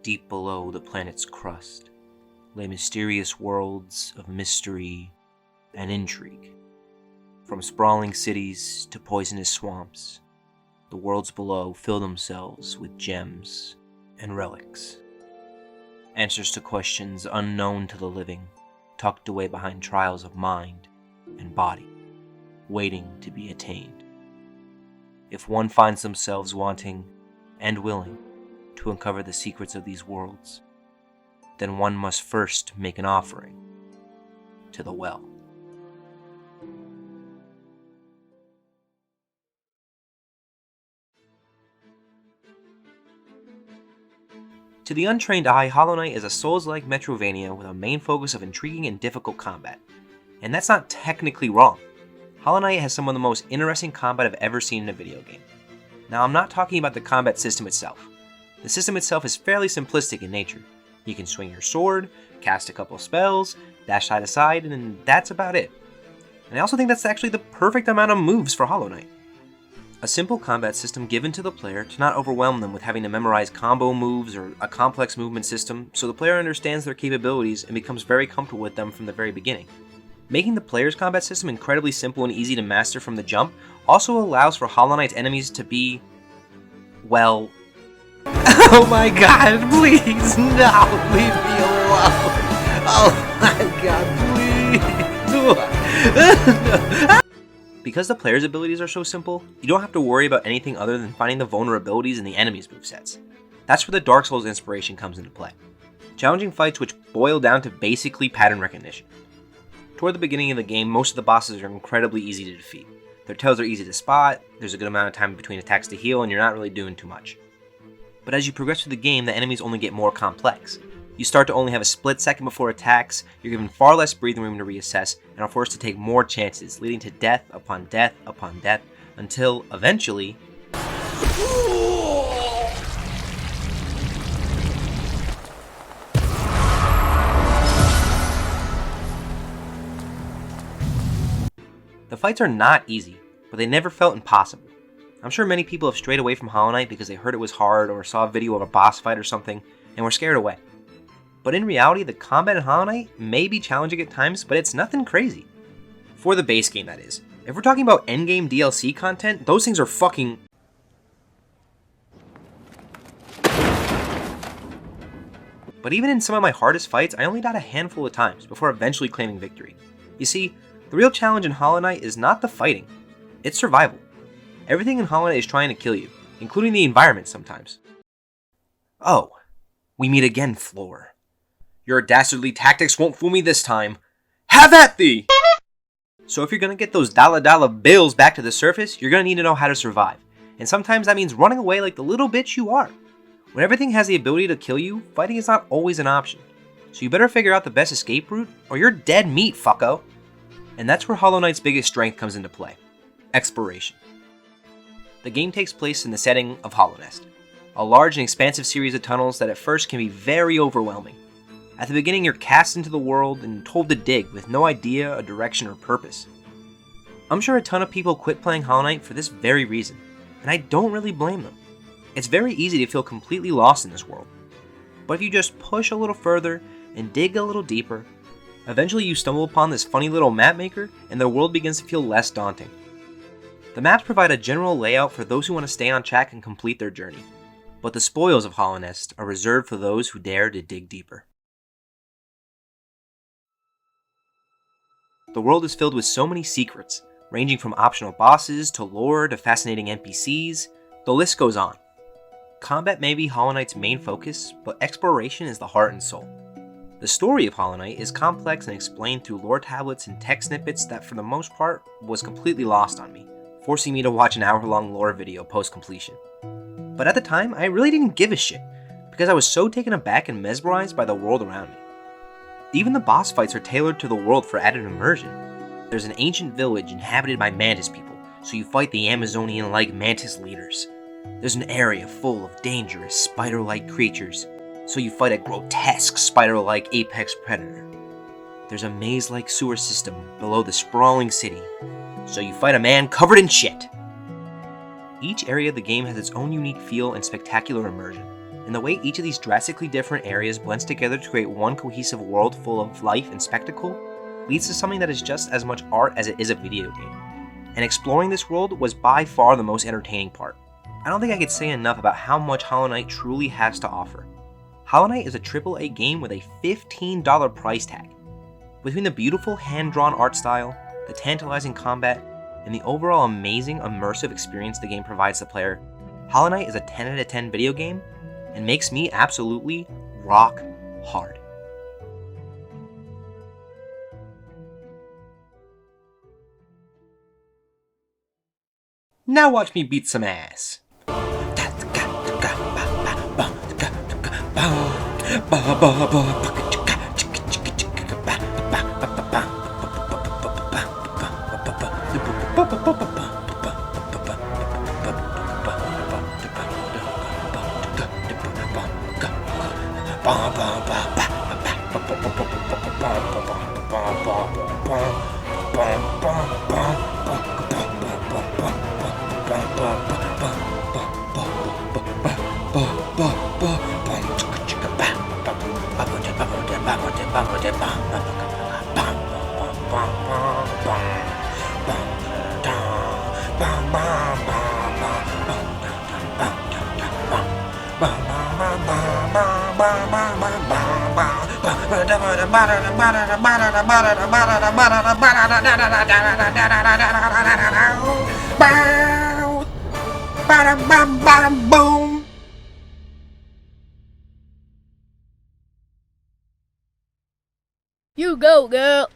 Deep below the planet's crust lay mysterious worlds of mystery and intrigue. From sprawling cities to poisonous swamps, the worlds below fill themselves with gems and relics. Answers to questions unknown to the living, tucked away behind trials of mind and body, waiting to be attained. If one finds themselves wanting and willing to uncover the secrets of these worlds, then one must first make an offering to the well. To the untrained eye, Hollow Knight is a Souls-like Metroidvania with a main focus of intriguing and difficult combat. And that's not technically wrong. Hollow Knight has some of the most interesting combat I've ever seen in a video game. Now, I'm not talking about the combat system itself. The system itself is fairly simplistic in nature. You can swing your sword, cast a couple spells, dash side to side, and that's about it. And I also think that's actually the perfect amount of moves for Hollow Knight. A simple combat system given to the player to not overwhelm them with having to memorize combo moves or a complex movement system, so the player understands their capabilities and becomes very comfortable with them from the very beginning. Making the player's combat system incredibly simple and easy to master from the jump also allows for Hollow Knight's enemies to be, well... Oh my god, please, no, leave me alone! Oh my god, please! Because the player's abilities are so simple, you don't have to worry about anything other than finding the vulnerabilities in the enemy's movesets. That's where the Dark Souls inspiration comes into play. Challenging fights which boil down to basically pattern recognition. Toward the beginning of the game, most of the bosses are incredibly easy to defeat. Their tails are easy to spot, there's a good amount of time between attacks to heal, and you're not really doing too much. But as you progress through the game, the enemies only get more complex. You start to only have a split second before attacks, you're given far less breathing room to reassess, and are forced to take more chances, leading to death upon death upon death, until, eventually... The fights are not easy, but they never felt impossible. I'm sure many people have strayed away from Hollow Knight because they heard it was hard or saw a video of a boss fight or something and were scared away. But in reality, the combat in Hollow Knight may be challenging at times, but it's nothing crazy. For the base game, that is. If we're talking about endgame DLC content, those things are fucking... But even in some of my hardest fights, I only died a handful of times before eventually claiming victory. You see, the real challenge in Hollow Knight is not the fighting, it's survival. Everything in Hollow Knight is trying to kill you, including the environment sometimes. Oh, we meet again, Floor. Your dastardly tactics won't fool me this time. Have at thee! So if you're gonna get those dollar bills back to the surface, you're gonna need to know how to survive. And sometimes that means running away like the little bitch you are. When everything has the ability to kill you, fighting is not always an option. So you better figure out the best escape route, or you're dead meat, fucko. And that's where Hollow Knight's biggest strength comes into play. Exploration. The game takes place in the setting of Hallownest, a large and expansive series of tunnels that at first can be very overwhelming. At the beginning, you're cast into the world and told to dig with no idea, a direction, or purpose. I'm sure a ton of people quit playing Hollow Knight for this very reason, and I don't really blame them. It's very easy to feel completely lost in this world. But if you just push a little further and dig a little deeper, eventually you stumble upon this funny little map maker and the world begins to feel less daunting. The maps provide a general layout for those who want to stay on track and complete their journey, but the spoils of Hallownest are reserved for those who dare to dig deeper. The world is filled with so many secrets, ranging from optional bosses to lore to fascinating NPCs, the list goes on. Combat may be Hollow Knight's main focus, but exploration is the heart and soul. The story of Hollow Knight is complex and explained through lore tablets and text snippets that for the most part was completely lost on me, forcing me to watch an hour-long lore video post-completion. But at the time, I really didn't give a shit, because I was so taken aback and mesmerized by the world around me. Even the boss fights are tailored to the world for added immersion. There's an ancient village inhabited by mantis people, so you fight the Amazonian-like mantis leaders. There's an area full of dangerous spider-like creatures, so you fight a grotesque spider-like apex predator. There's a maze-like sewer system below the sprawling city, so you fight a man covered in shit. Each area of the game has its own unique feel and spectacular immersion, and the way each of these drastically different areas blends together to create one cohesive world full of life and spectacle leads to something that is just as much art as it is a video game. And exploring this world was by far the most entertaining part. I don't think I could say enough about how much Hollow Knight truly has to offer. Hollow Knight is a AAA game with a $15 price tag. Between the beautiful hand-drawn art style, the tantalizing combat, and the overall amazing immersive experience the game provides the player, Hollow Knight is a 10 out of 10 video game and makes me absolutely rock hard. Now watch me beat some ass. Boom. You go, girl.